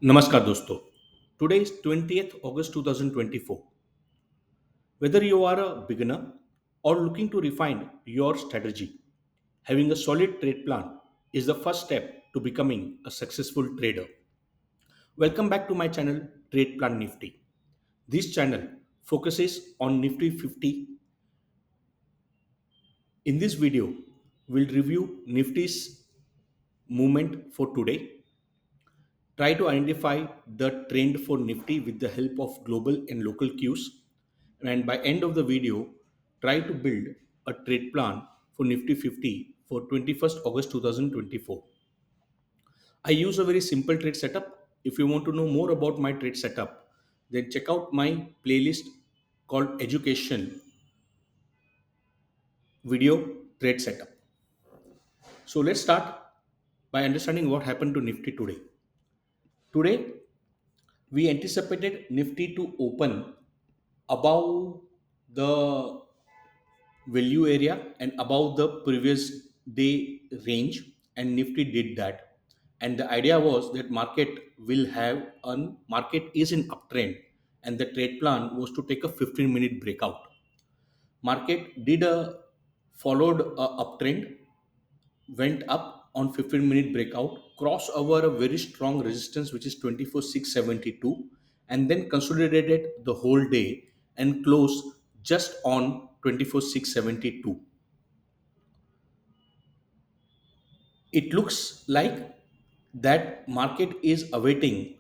नमस्कार दोस्तों. Today is 20th August 2024. Whether you are a beginner or looking to refine your strategy, having a solid trade plan is the first step to becoming a successful trader. Welcome back to my channel Trade Plan Nifty. This channel focuses on Nifty 50. In this video, we'll review Nifty's movement for today. Try to identify the trend for Nifty with the help of global and local cues. And by end of the video, try to build a trade plan for Nifty 50 for 21st August 2024. I use a very simple trade setup. If you want to know more about my trade setup, then check out my playlist called Education Video Trade Setup. So let's start by understanding what happened to Nifty today. Today, we anticipated Nifty to open above the value area and above the previous day range, and Nifty did that. And the idea was that market is in uptrend, and the trade plan was to take a 15-minute breakout. Market did a followed a uptrend, went up on 15-minute breakout, crossed over a very strong resistance which is 24,672, and then consolidated the whole day and closed just on 24,672. It looks like that market is awaiting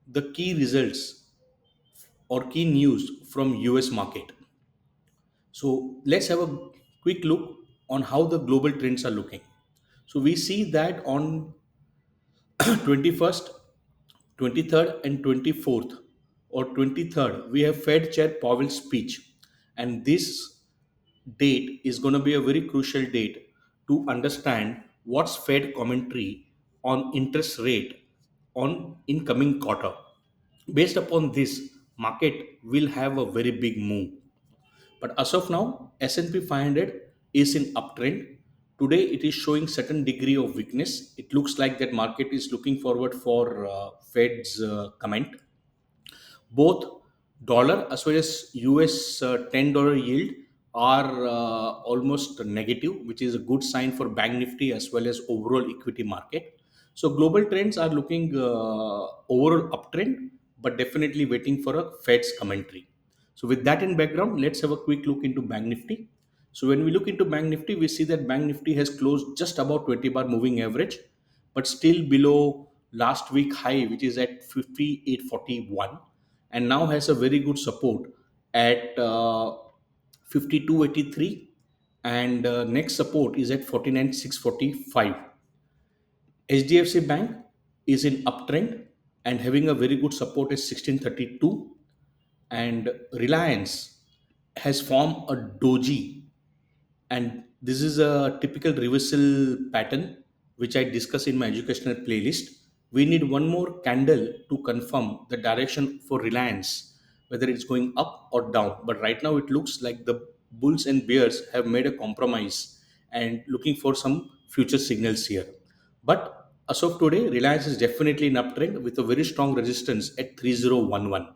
the key results or key news from US market. So let's have a quick look on how the global trends are looking. So we see that on 21st, 23rd, and 24th or 23rd, we have Fed Chair Powell's speech. And this date is going to be a very crucial date to understand what's Fed commentary on interest rate on incoming quarter. Based upon this, market will have a very big move. But as of now, S&P 500 is in uptrend. Today, it is showing certain degree of weakness. It looks like that market is looking forward for Fed's comment. Both dollar as well as US $10 yield are almost negative, which is a good sign for Bank Nifty as well as overall equity market. So global trends are looking overall uptrend, but definitely waiting for a Fed's commentary. So with that in background, let's have a quick look into Bank Nifty. So when we look into Bank Nifty, we see that Bank Nifty has closed just about 20 bar moving average, but still below last week high, which is at 5841, and now has a very good support at 5283, and next support is at 49645. HDFC Bank is in uptrend and having a very good support at 1632, and Reliance has formed a doji, and this is a typical reversal pattern which I discuss in my educational playlist. We need one more candle to confirm the direction for Reliance, whether it's going up or down. But right now it looks like the bulls and bears have made a compromise and looking for some future signals here. But as of today, Reliance is definitely in uptrend with a very strong resistance at 3011.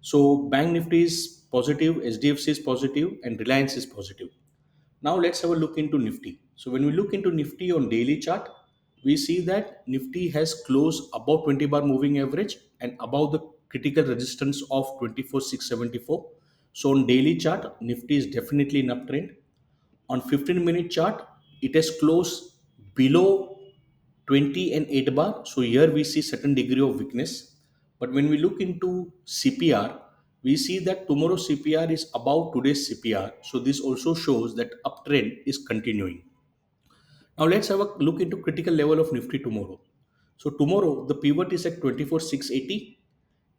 So Bank Nifty is positive, SDFC is positive, and Reliance is positive. Now let's have a look into Nifty. So when we look into Nifty on daily chart, we see that Nifty has closed above 20 bar moving average and above the critical resistance of 24,674. So on daily chart, Nifty is definitely in uptrend. On 15-minute chart, it has closed below 20 and 8 bar. So here we see certain degree of weakness. But when we look into CPR, we see that tomorrow CPR is above today's CPR. So this also shows that uptrend is continuing. Now let's have a look into critical level of Nifty tomorrow. So tomorrow the pivot is at 24,680,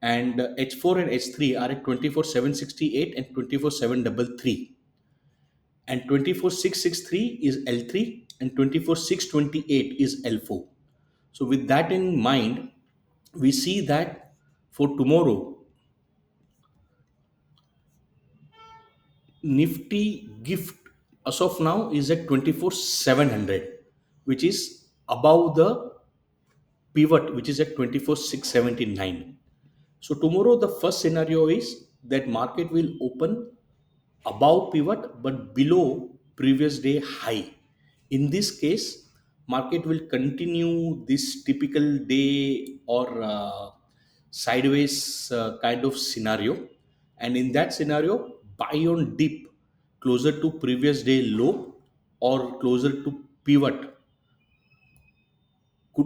and H4 and H3 are at 24,768 and 24,733, and 24,663 is L3 and 24,628 is L4. So with that in mind, we see that for tomorrow, Nifty gift as of now is at 24,700, which is above the pivot which is at 24,679. So tomorrow the first scenario is that market will open above pivot but below previous day high. In this case, market will continue this typical day or sideways kind of scenario, and in that scenario buy on dip closer to previous day low or closer to pivot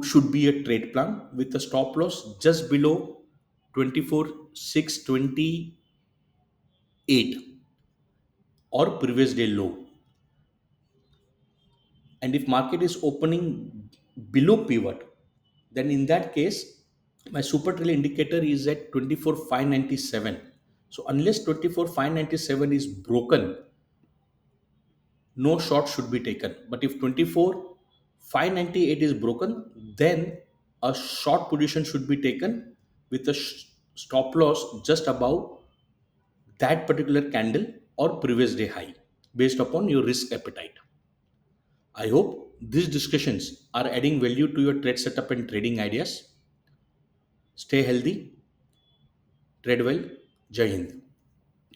should be a trade plan with a stop loss just below 24,628 or previous day low. And if market is opening below pivot, then in that case my super trail indicator is at 24,597. So unless 24,597 is broken, no short should be taken. But if 24,598 is broken, then a short position should be taken with a stop loss just above that particular candle or previous day high based upon your risk appetite. I hope these discussions are adding value to your trade setup and trading ideas. Stay healthy, trade well. Jai Hind.